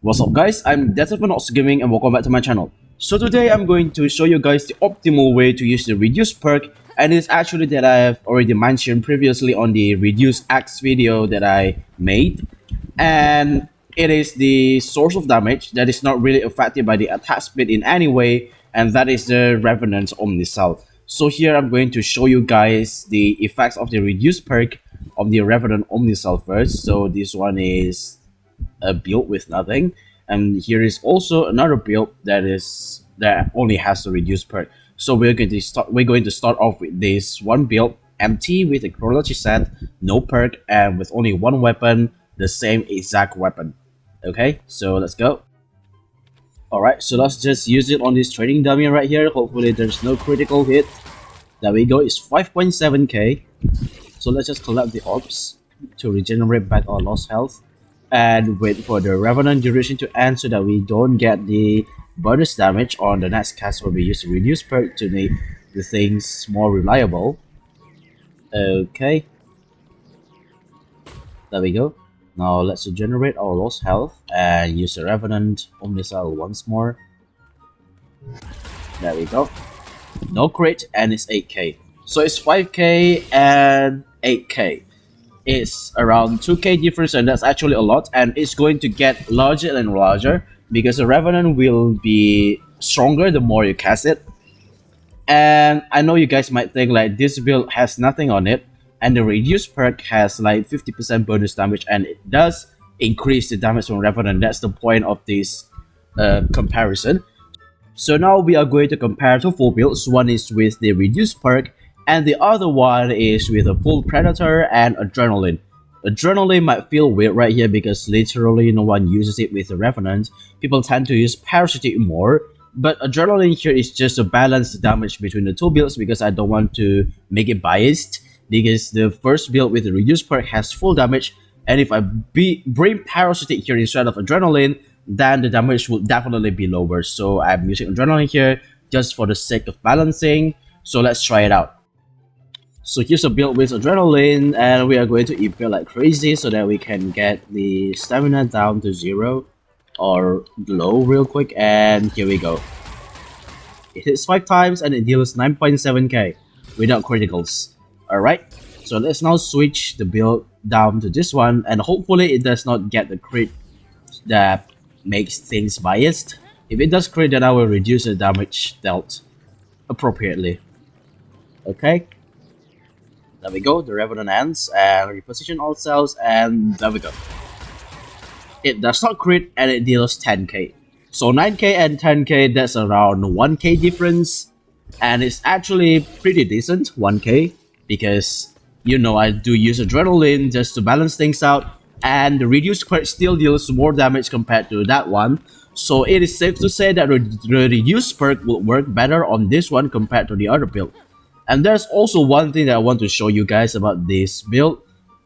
What's up guys, I'm DeatHInfernoXxGaming and welcome back to my channel. So today I'm going to show you guys the optimal way to use the Reduce perk, and it's actually that I have already mentioned previously on the Reduce Axe video that I made. And it is the source of damage that is not really affected by the attack speed in any way, and that is the Revenant Omnicell. So here I'm going to show you guys the effects of the Reduce perk of the Revenant Omnicell first. So this one is a build with nothing, and here is also another build that only has the Reduce perk. So we're going to start off with this one build, empty, with a chronology set, no perk, and with only one weapon, the same exact weapon. Okay, so let's go. Alright, so let's just use it on this trading dummy right here. Hopefully there's no critical hit. There we go, it's 5.7k. So let's just collect the orbs to regenerate back our lost health and wait for the Revenant duration to end so that we don't get the bonus damage on the next cast where we use the Reduce perk to make the things more reliable. Okay, there we go. Now let's regenerate our lost health and use the Revenant Omnicell once more. There we go. No crit, and it's 8k. So it's 5k and 8k. It's around 2k difference, and that's actually a lot, and it's going to get larger and larger because the Revenant will be stronger the more you cast it. And I know you guys might think like this build has nothing on it, and the Reduce perk has like 50% bonus damage, and it does increase the damage from Revenant. That's the point of this comparison. So now we are going to compare two full builds. One is with the Reduce perk, and the other one is with a full Predator and Adrenaline. Adrenaline might feel weird right here because literally no one uses it with the Revenant. People tend to use Parasitic more, but Adrenaline here is just to balance the damage between the two builds because I don't want to make it biased, because the first build with the Reduce perk has full damage, and if I bring Parasitic here instead of Adrenaline, then the damage will definitely be lower. So I'm using Adrenaline here just for the sake of balancing. So let's try it out. So here's a build with Adrenaline, and we are going to evac like crazy so that we can get the stamina down to 0 or low real quick, and here we go. It hits 5 times and it deals 9.7k without criticals. Alright, so let's now switch the build down to this one, and hopefully it does not get the crit that makes things biased. If it does crit, then I will reduce the damage dealt appropriately. Okay. There we go, the Revenant ends, and reposition all cells, and there we go. It does not crit, and it deals 10k. So 9k and 10k, that's around 1k difference, and it's actually pretty decent, 1k, because, you know, I do use Adrenaline just to balance things out, and the Reduce perk still deals more damage compared to that one. So it is safe to say that the Reduce perk will work better on this one compared to the other build. And there's also one thing that I want to show you guys about this build.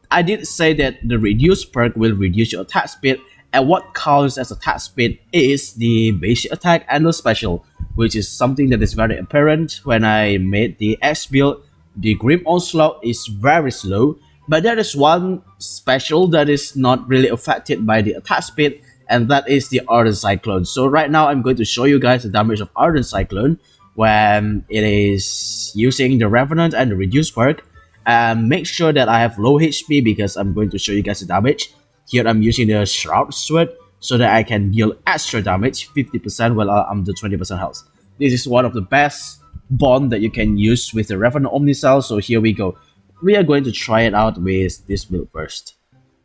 I did say that the Reduce perk will reduce your attack speed, and what counts as attack speed is the basic attack and the special, which is something that is very apparent when I made the X build. The Grim Onslaught is very slow, but there is one special that is not really affected by the attack speed, and that is the Ardent Cyclone. So right now I'm going to show you guys the damage of Ardent Cyclone when it is using the Revenant and the Reduce perk. And make sure that I have low HP because I'm going to show you guys the damage. Here I'm using the Shroud Sword so that I can deal extra damage, 50% while I'm the 20% health. This is one of the best bond that you can use with the Revenant Omnicell. So here we go. We are going to try it out with this build first.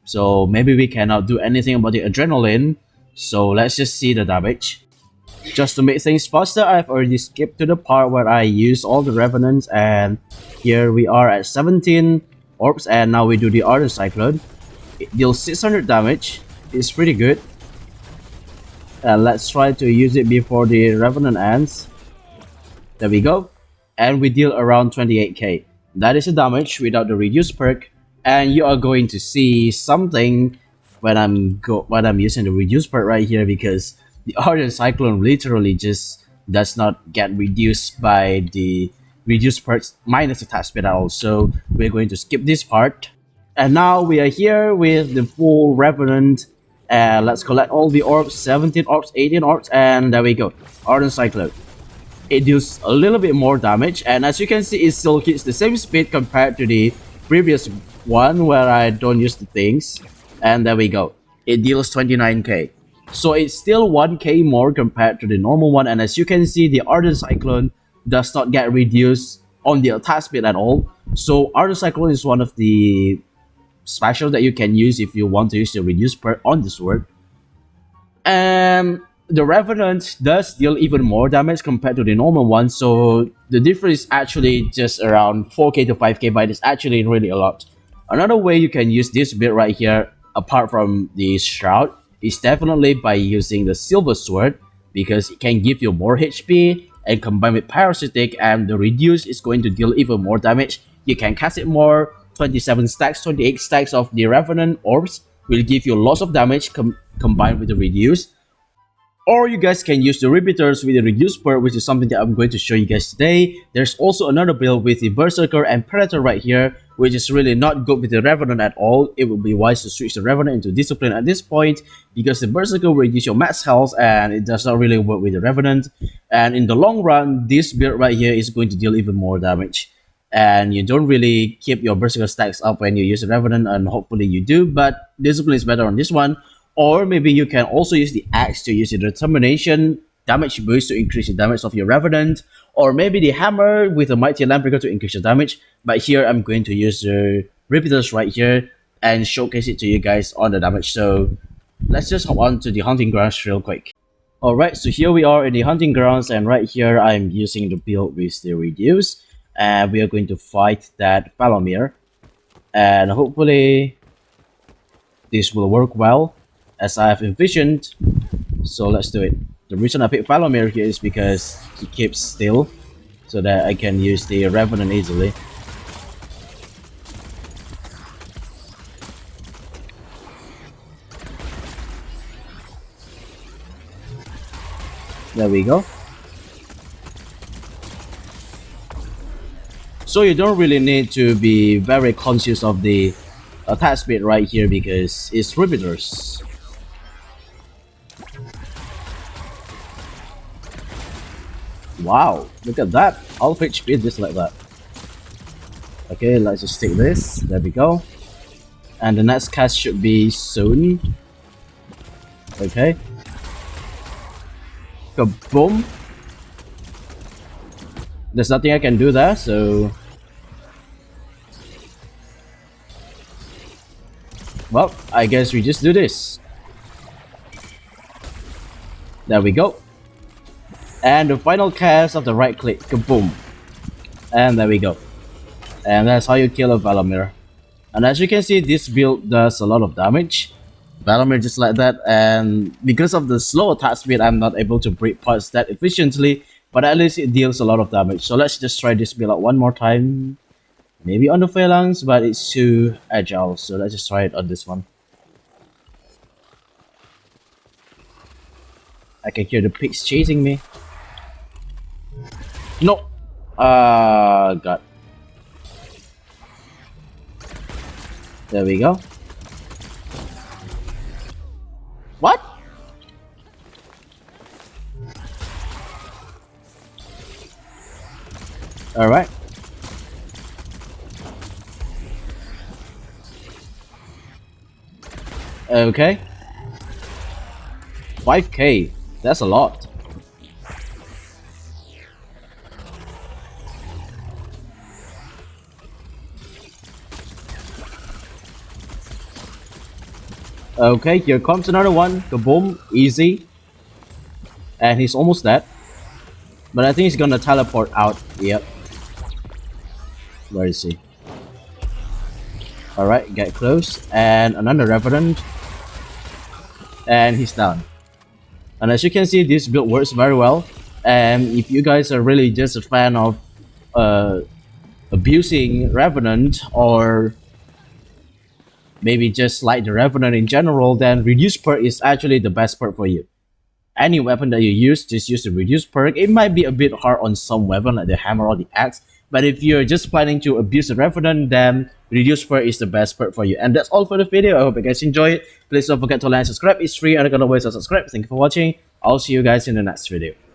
So maybe we cannot do anything about the Adrenaline, so let's just see the damage. Just to make things faster, I've already skipped to the part where I use all the Revenants, and here we are at 17 orbs, and now we do the Ardent Cyclone. It deals 600 damage. It's pretty good. And let's try to use it before the Revenant ends. There we go. And we deal around 28k. That is the damage without the Reduce perk, and you are going to see something when I'm using the Reduce perk right here, because the Ardent Cyclone literally just does not get reduced by the Reduce perks minus attack speed at all. So we're going to skip this part. And now we are here with the full Revenant And let's collect all the orbs, 17 orbs, 18 orbs, and there we go. Ardent Cyclone. It deals a little bit more damage, and as you can see, it still hits the same speed compared to the previous one where I don't use the things. And there we go. It deals 29k. So it's still 1k more compared to the normal one, and as you can see, the Ardent Cyclone does not get reduced on the attack speed at all. So Ardent Cyclone is one of the special that you can use if you want to use the Reduce Perk on the sword. And the Revenant does deal even more damage compared to the normal one, so the difference is actually just around 4k to 5k, but it's actually really a lot. Another way you can use this build right here, apart from the Shroud, is definitely by using the Silver Sword, because it can give you more HP, and combined with Parasitic and the Reduce is going to deal even more damage. You can cast it more, 27 stacks, 28 stacks of the Revenant Orbs will give you lots of damage combined with the Reduce. Or you guys can use the repeaters with the Reduce Perk, which is something that I'm going to show you guys today. There's also another build with the Berserker and Predator right here, which is really not good with the Revenant at all. It would be wise to switch the Revenant into Discipline at this point, because the Berserker will reduce your max health and it does not really work with the Revenant. And in the long run, this build right here is going to deal even more damage. And you don't really keep your Berserker stacks up when you use the Revenant, and hopefully you do, but Discipline is better on this one. Or maybe you can also use the axe to use the determination damage boost to increase the damage of your Revenant, or maybe the hammer with the Mighty Lambricker to increase the damage. But here I'm going to use the repeaters right here and showcase it to you guys on the damage. So let's just hop on to the hunting grounds real quick. Alright, so here we are in the hunting grounds, and right here I'm using the build with the Reduce, and we are going to fight that Palomir, and hopefully this will work well as I have envisioned. So let's do it. The reason I picked Palomir here is because he keeps still, so that I can use the Revenant easily. There we go. So you don't really need to be very conscious of the attack speed right here, because it's repeaters. Wow, look at that. Half HP just like that. Okay, let's just take this. There we go. And the next cast should be soon. Okay. Kaboom. There's nothing I can do there, so... well, I guess we just do this. There we go. And the final cast of the right click, kaboom. And there we go. And that's how you kill a Palomir. And as you can see, this build does a lot of damage. Palomir just like that, and because of the slow attack speed, I'm not able to break parts that efficiently, but at least it deals a lot of damage. So let's just try this build out one more time. Maybe on the Phalanx, but it's too agile, so let's just try it on this one. I can hear the pigs chasing me. No! God. There we go. What? Alright. Okay. 5k. That's a lot. Okay, here comes another one. Kaboom, easy. And he's almost dead. But I think he's gonna teleport out. Yep. Where is he? Alright, get close. And another Revenant. And he's down. And as you can see, this build works very well. And if you guys are really just a fan of abusing Revenant, or maybe just like the Revenant in general, then Reduce Perk is actually the best perk for you. Any weapon that you use, just use the Reduce Perk. It might be a bit hard on some weapon like the hammer or the axe, But if you're just planning to abuse the Revenant, then Reduce Perk is the best perk for you. And that's all for the video. I hope you guys enjoy it. Please don't forget to like and subscribe. It's free and you can always subscribe. Thank you for watching. I'll see you guys in the next video.